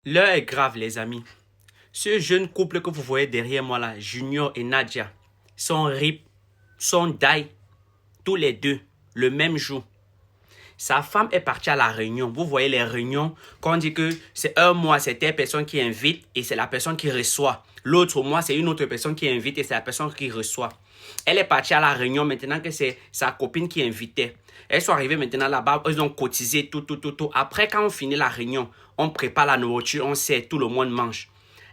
L'heure est grave, les amis. Ce jeune couple que vous voyez derrière moi là, Junior et Nadia, sont RIP, sont die, tous les deux, le même jour. Sa femme est partie à la réunion. Vous voyez les réunions, quand on dit que c'est un mois, c'est telle personne qui invite et c'est la personne qui reçoit. L'autre mois, c'est une autre personne qui invite et c'est la personne qui reçoit. Elle est partie à la réunion maintenant que c'est sa copine qui invitait. Elles sont arrivées maintenant là-bas, ils ont cotisé tout. Après, quand on finit la réunion, on prépare la nourriture, on sait, tout le monde mange.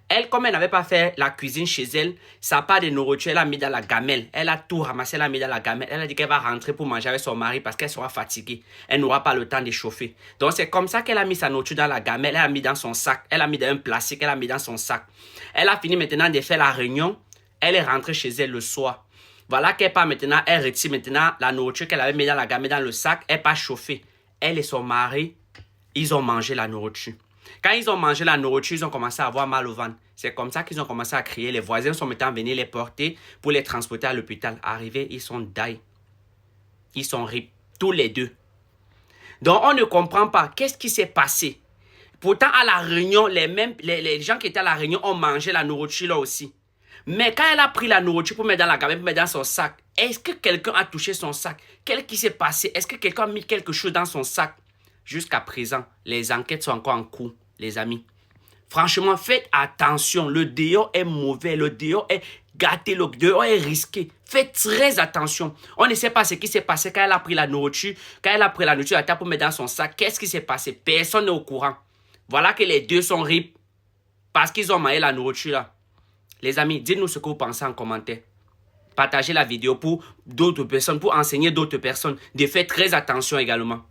Elle, comme elle n'avait pas fait la cuisine chez elle, sa part de nourriture, elle a mis dans la gamelle. Elle a tout ramassé, elle a mis dans la gamelle. Elle a dit qu'elle va rentrer pour manger avec son mari parce qu'elle sera fatiguée. Elle n'aura pas le temps de chauffer. Donc c'est comme ça qu'elle a mis sa nourriture dans la gamelle. Elle a mis dans son sac. Elle a mis dans un plastique. Elle a mis dans son sac. Elle a fini maintenant de faire la réunion. Elle est rentrée chez elle le soir. Voilà qu'elle part maintenant. Elle retire maintenant la nourriture qu'elle avait mis dans la gamelle dans le sac. Elle part chauffer. Elle et son mari, ils ont mangé la nourriture. Quand ils ont mangé la nourriture, ils ont commencé à avoir mal au ventre. C'est comme ça qu'ils ont commencé à crier. Les voisins sont maintenant venus les porter pour les transporter à l'hôpital. Arrivés, ils sont die. Ils sont RIP. Tous les deux. Donc, on ne comprend pas. Qu'est-ce qui s'est passé? Pourtant, à la réunion, les gens qui étaient à la réunion ont mangé la nourriture là aussi. Mais quand elle a pris la nourriture pour mettre dans la gamelle, pour mettre dans son sac, est-ce que quelqu'un a touché son sac? Qu'est-ce qui s'est passé? Est-ce que quelqu'un a mis quelque chose dans son sac? Jusqu'à présent, les enquêtes sont encore en cours, les amis. Franchement, faites attention. Le dehors est mauvais. Le dehors est gâté. Le dehors est risqué. Faites très attention. On ne sait pas ce qui s'est passé quand elle a pris la nourriture. Quand elle a pris la nourriture, elle a pour mettre dans son sac. Qu'est-ce qui s'est passé? Personne n'est au courant. Voilà que les deux sont RIP parce qu'ils ont mangé la nourriture là. Les amis, dites-nous ce que vous pensez en commentaire. Partagez la vidéo pour d'autres personnes, pour enseigner d'autres personnes. De faire très attention également.